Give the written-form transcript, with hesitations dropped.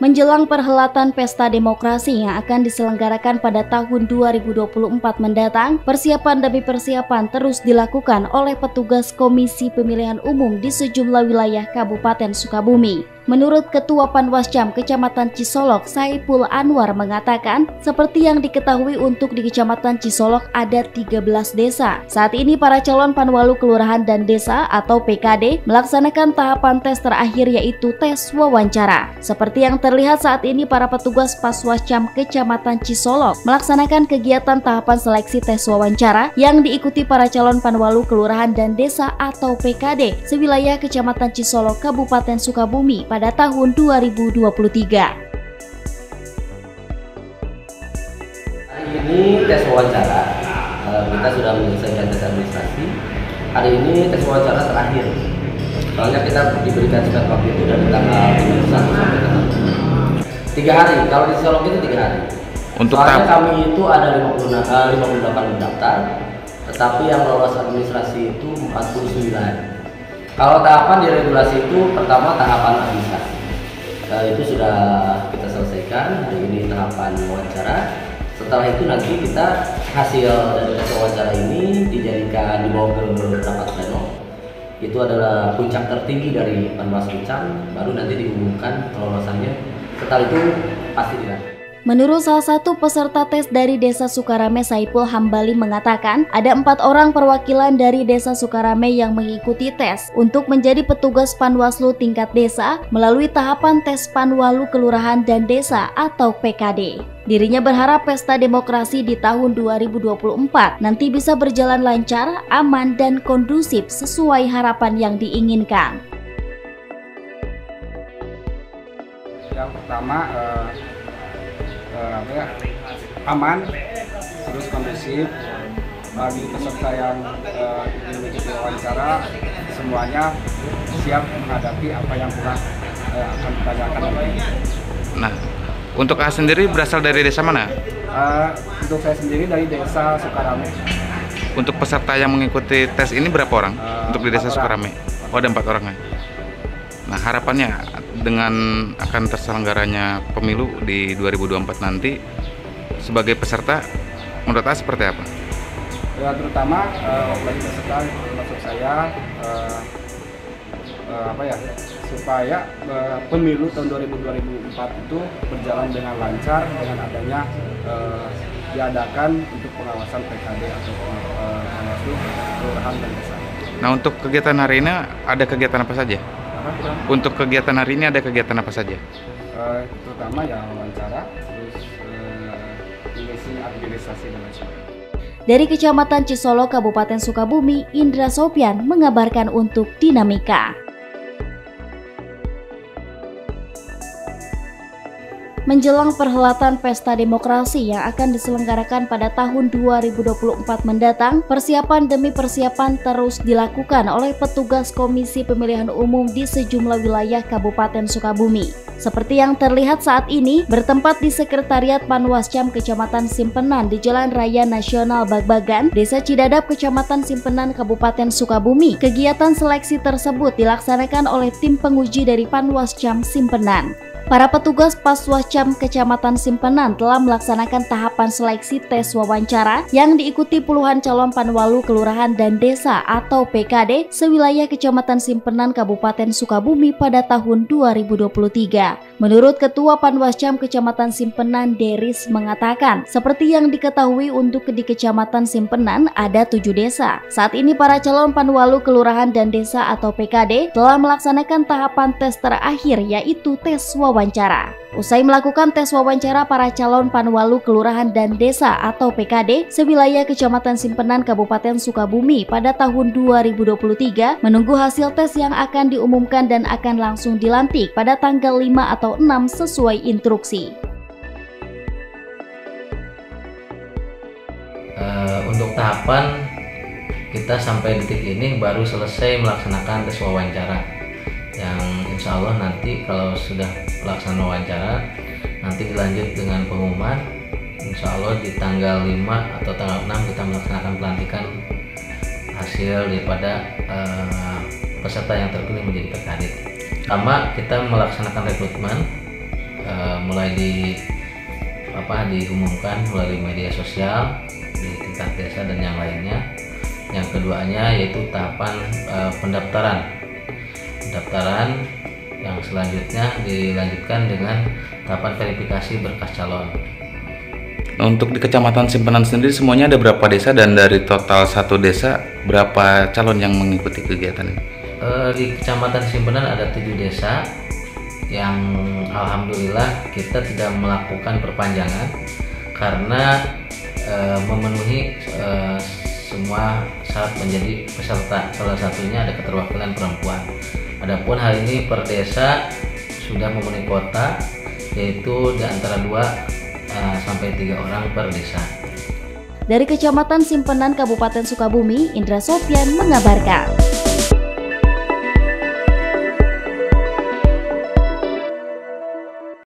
Menjelang perhelatan Pesta Demokrasi yang akan diselenggarakan pada tahun 2024 mendatang, persiapan demi persiapan terus dilakukan oleh petugas Komisi Pemilihan Umum di sejumlah wilayah Kabupaten Sukabumi. Menurut Ketua Panwascam Kecamatan Cisolok, Saipul Anwar mengatakan, seperti yang diketahui untuk di Kecamatan Cisolok ada 13 desa. Saat ini para calon Panwalu Kelurahan dan Desa atau PKD melaksanakan tahapan tes terakhir yaitu tes wawancara. Seperti yang terlihat saat ini para petugas Paswascam Kecamatan Cisolok melaksanakan kegiatan tahapan seleksi tes wawancara yang diikuti para calon Panwalu Kelurahan dan Desa atau PKD sewilayah Kecamatan Cisolok Kabupaten Sukabumi pada tahun 2023. Hari ini tes wawancara, kita sudah menyelesaikan tes administrasi. Hari ini tes wawancara terakhir. Soalnya kita diberikan singkat waktu itu dari tanggal 31 sampai tanggal 3 hari. Kalau di Solok itu 3 hari. Untuk soalnya kami itu ada 58 pendaftar, tetapi yang lolos administrasi itu 49. Kalau tahapan di regulasi itu pertama tahapan administrasi, itu sudah kita selesaikan. Hari ini tahapan wawancara. Setelah itu nanti kita hasil dari tes wawancara ini dijadikan dibawa ke rapat pleno. Itu adalah puncak tertinggi dari Panwascam. Baru nanti diumumkan kelolosannya. Setelah itu pasti dilanjut. Menurut salah satu peserta tes dari Desa Sukarame, Saipul Hambali mengatakan ada 4 orang perwakilan dari Desa Sukarame yang mengikuti tes untuk menjadi petugas Panwaslu tingkat desa melalui tahapan tes Panwalu Kelurahan dan Desa atau PKD. Dirinya berharap pesta demokrasi di tahun 2024 nanti bisa berjalan lancar, aman, dan kondusif sesuai harapan yang diinginkan. Yang pertama aman, terus kondusif bagi peserta yang ingin mengikuti wawancara, semuanya siap menghadapi apa yang telah akan ditanyakan oleh. Nah, untuk A sendiri berasal dari desa mana? Untuk saya sendiri dari Desa Sukarame. Untuk peserta yang mengikuti tes ini berapa orang? Untuk di Desa Sukarame? Oh, ada 4 orang. Nah, harapannya dengan akan terselenggaranya pemilu di 2024 nanti sebagai peserta menurut A seperti apa? Ya, terutama bagi peserta termasuk saya supaya pemilu tahun 2024 itu berjalan dengan lancar dengan adanya diadakan untuk pengawasan PKD atau Panwaslu Kelurahan dan Desa. Nah, untuk kegiatan hari ini ada kegiatan apa saja? Untuk kegiatan hari ini ada kegiatan apa saja? Terutama ya wawancara, terus mengisi administrasi dan lain sebagainya. Dari Kecamatan Cisolok, Kabupaten Sukabumi, Indra Sopian mengabarkan untuk Dinamika. Menjelang perhelatan Pesta Demokrasi yang akan diselenggarakan pada tahun 2024 mendatang, persiapan demi persiapan terus dilakukan oleh petugas Komisi Pemilihan Umum di sejumlah wilayah Kabupaten Sukabumi. Seperti yang terlihat saat ini, bertempat di Sekretariat Panwascam Kecamatan Simpenan di Jalan Raya Nasional Bagbagan, Desa Cidadap, Kecamatan Simpenan, Kabupaten Sukabumi. Kegiatan seleksi tersebut dilaksanakan oleh tim penguji dari Panwascam Simpenan. Para petugas Paswascam Kecamatan Simpenan telah melaksanakan tahapan seleksi tes wawancara yang diikuti puluhan calon Panwalu Kelurahan dan Desa atau PKD sewilayah Kecamatan Simpenan Kabupaten Sukabumi pada tahun 2023. Menurut Ketua Panwascam Kecamatan Simpenan, Deris mengatakan, seperti yang diketahui untuk di Kecamatan Simpenan ada 7 desa. Saat ini para calon Panwalu Kelurahan dan Desa atau PKD telah melaksanakan tahapan tes terakhir yaitu tes wawancara. Usai melakukan tes wawancara para calon Panwalu Kelurahan dan Desa atau PKD sewilayah Kecamatan Simpenan Kabupaten Sukabumi pada tahun 2023 menunggu hasil tes yang akan diumumkan dan akan langsung dilantik pada tanggal 5 atau 6 sesuai instruksi. Untuk tahapan kita sampai detik ini baru selesai melaksanakan tes wawancara yang insya Allah nanti kalau sudah pelaksanaan wawancara nanti dilanjut dengan pengumuman. Insya Allah di tanggal 5 atau tanggal 6 kita melaksanakan pelantikan hasil daripada peserta yang terpilih menjadi PKD. Pertama kita melaksanakan rekrutmen mulai diumumkan melalui media sosial di tingkat desa dan yang lainnya. Yang keduanya yaitu tahapan pendaftaran yang selanjutnya dilanjutkan dengan tahapan verifikasi berkas calon. Untuk di Kecamatan Simpenan sendiri semuanya ada berapa desa, dan dari total satu desa berapa calon yang mengikuti kegiatan ini? Di Kecamatan Simpenan ada 7 desa yang alhamdulillah kita tidak melakukan perpanjangan karena memenuhi semua syarat menjadi peserta. Salah satunya ada keterwakilan perempuan. Adapun hal ini per desa sudah memenuhi kuota, yaitu di antara 2 sampai 3 orang per desa. Dari Kecamatan Simpenan, Kabupaten Sukabumi, Indra Sofyan mengabarkan.